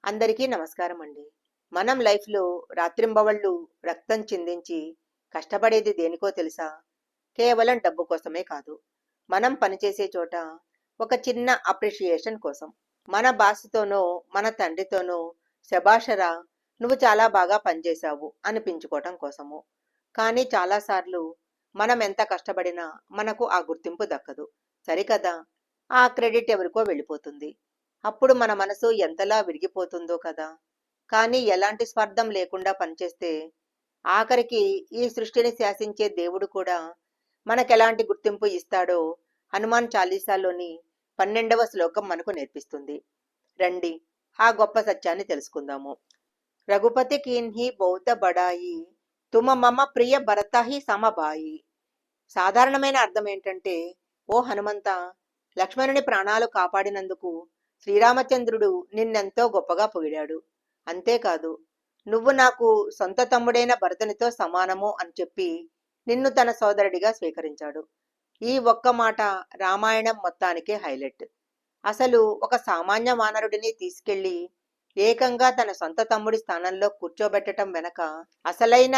అందరికీ నమస్కారం అండి. మనం లైఫ్‌లో రాత్రింబవళ్ళు రక్తం చిందించి కష్టపడేది దేనికో తెలుసా? కేవలం డబ్బు కోసమే కాదు. మనం పనిచేసే చోట ఒక చిన్న అప్రిషియేషన్ కోసం. మన బాస్‌తోనో, మన తండ్రితోనో "శభాషరా! నువ్వు చాలా బాగా పనిచేశావు" అనిపించుకోవటం కోసము. కానీ చాలా సార్లు మనం ఎంత కష్టపడినా మనకు ఆ గుర్తింపు దక్కదు. సరికదా? ఆ క్రెడిట్ ఎవరికో వెళ్ళిపోతుంది. అప్పుడు మన మనసు ఎంతలా విరిగిపోతుందో కదా! కానీ ఎలాంటి స్వార్థం లేకుండా పనిచేస్తే ఆఖరికి ఈ సృష్టిని శాసించే దేవుడు కూడా మనకెలాంటి గుర్తింపు ఇస్తాడో హనుమాన్ చాలీసాలోని 12వ శ్లోకం మనకు నేర్పిస్తుంది. రండి ఆ గొప్ప సత్యాన్ని తెలుసుకుందాము. రఘుపతి కీన్హి బౌద్ధ బడాయి తుమ మమ ప్రియ భరత హి సమబాయి. సాధారణమైన అర్థం ఏంటంటే, ఓ హనుమంత, లక్ష్మణుని ప్రాణాలు కాపాడినందుకు శ్రీరామచంద్రుడు నిన్నెంతో గొప్పగా పొగిడాడు. అంతేకాదు, నువ్వు నాకు సొంత తమ్ముడైన భరతునితో సమానము అని చెప్పి నిన్ను తన సోదరుడిగా స్వీకరించాడు. ఈ ఒక్క మాట రామాయణం మొత్తానికే హైలైట్. అసలు ఒక సామాన్య వానరుడిని తీసుకెళ్లి ఏకంగా తన సొంత తమ్ముడి స్థానంలో కూర్చోబెట్టడం వెనక అసలైన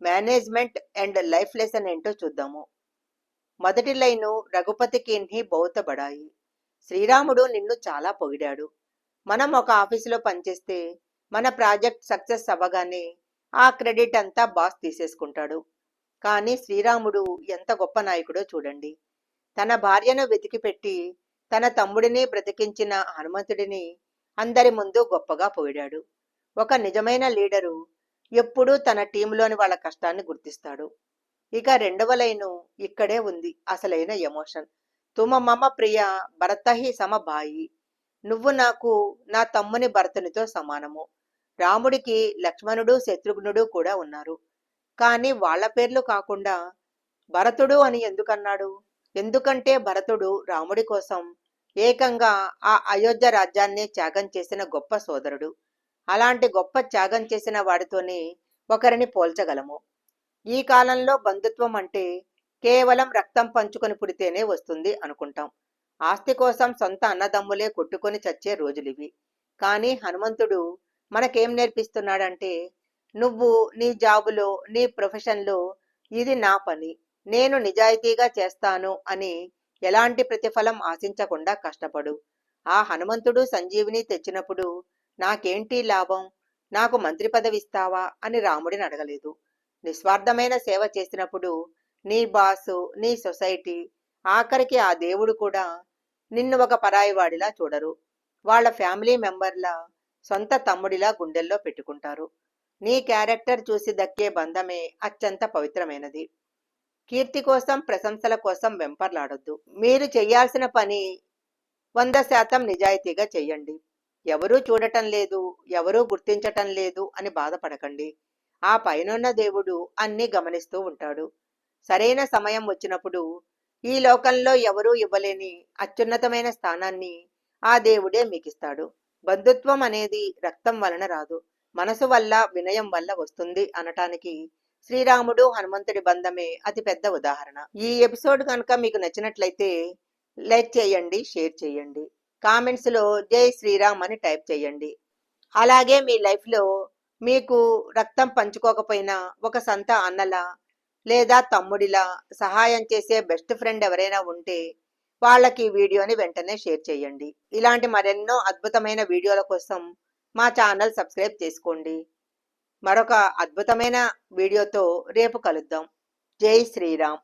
మేనేజ్మెంట్ అండ్ లైఫ్ లెసన్ ఏంటో చూద్దాము. మొదటి లైను రఘుపతి కీన్హి బౌద్ధ బడాయి. శ్రీరాముడు నిన్ను చాలా పొగిడాడు. మనం ఒక ఆఫీసులో పనిచేస్తే మన ప్రాజెక్ట్ సక్సెస్ అవ్వగానే ఆ క్రెడిట్ అంతా బాస్ తీసేసుకుంటాడు. కానీ శ్రీరాముడు ఎంత గొప్ప నాయకుడో చూడండి. తన భార్యను వెతికిపెట్టి తన తమ్ముడిని బ్రతికించిన హనుమంతుడిని అందరి ముందు గొప్పగా పొగిడాడు. ఒక నిజమైన లీడరు ఎప్పుడూ తన టీంలోని వాళ్ళ కష్టాన్ని గుర్తిస్తాడు. ఇక రెండవ లైను ఇక్కడే ఉంది అసలైన ఎమోషన్. తుమ మమ ప్రియ భరతహి సమబాయి. నువ్వు నాకు నా తమ్ముని భరతునితో సమానము. రాముడికి లక్ష్మణుడు శత్రుఘ్నుడు కూడా ఉన్నారు. కానీ వాళ్ళ పేర్లు కాకుండా భరతుడు అని ఎందుకన్నాడు? ఎందుకంటే భరతుడు రాముడి కోసం ఏకంగా ఆ అయోధ్య రాజ్యాన్ని త్యాగం చేసిన గొప్ప సోదరుడు. అలాంటి గొప్ప త్యాగం చేసిన వాడితోనే ఒకరిని పోల్చగలము. ఈ కాలంలో బంధుత్వం అంటే కేవలం రక్తం పంచుకొని పుడితేనే వస్తుంది అనుకుంటాం. ఆస్తి కోసం సొంత అన్నదమ్ములే కొట్టుకొని చచ్చే రోజులివి. కానీ హనుమంతుడు మనకేం నేర్పిస్తున్నాడంటే, నువ్వు నీ జాబులో, నీ ప్రొఫెషన్లో ఇది నా పని, నేను నిజాయితీగా చేస్తాను అని ఎలాంటి ప్రతిఫలం ఆశించకుండా కష్టపడు. ఆ హనుమంతుడు సంజీవిని తెచ్చినప్పుడు నాకేంటి లాభం, నాకు మంత్రి పదవి ఇస్తావా అని రాముడిని అడగలేదు. నిస్వార్థమైన సేవ చేసినప్పుడు నీ బాసు, నీ సొసైటీ, ఆఖరికి ఆ దేవుడు కూడా నిన్ను ఒక పరాయివాడిలా చూడరు. వాళ్ళ ఫ్యామిలీ మెంబర్ల సొంత తమ్ముడిలా గుండెల్లో పెట్టుకుంటారు. నీ క్యారెక్టర్ చూసి దక్కే బంధమే అత్యంత పవిత్రమైనది. కీర్తి కోసం, ప్రశంసల కోసం వెంపర్లాడొద్దు. మీరు చేయాల్సిన పని 100% నిజాయితీగా చెయ్యండి. ఎవరూ చూడటం లేదు, ఎవరూ గుర్తించటం లేదు అని బాధపడకండి. ఆ పైనున్న దేవుడు అన్నీ గమనిస్తూ ఉంటాడు. సరైన సమయం వచ్చినప్పుడు ఈ లోకంలో ఎవరూ ఇవ్వలేని అత్యున్నతమైన స్థానాన్ని ఆ దేవుడే మీకిస్తాడు. బంధుత్వం అనేది రక్తం వలన రాదు, మనసు వల్ల, వినయం వల్ల వస్తుంది అనటానికి శ్రీరాముడు హనుమంతుడి బంధమే అతిపెద్ద ఉదాహరణ. ఈ ఎపిసోడ్ కనుక మీకు నచ్చినట్లయితే లైక్ చేయండి, షేర్ చేయండి. కామెంట్స్లో జై శ్రీరామ్ అని టైప్ చేయండి. అలాగే మీ లైఫ్లో మీకు రక్తం పంచుకోకపోయినా ఒక సంత అన్నలా లేదా తమ్ముడిలా సహాయం చేసే బెస్ట్ ఫ్రెండ్ ఎవరైనా ఉంటే వాళ్ళకి ఈ వీడియోని వెంటనే షేర్ చేయండి. ఇలాంటి మరెన్నో అద్భుతమైన వీడియోల కోసం మా ఛానల్ సబ్స్క్రైబ్ చేసుకోండి. మరొక అద్భుతమైన వీడియోతో రేపు కలుద్దాం. జై శ్రీరామ్.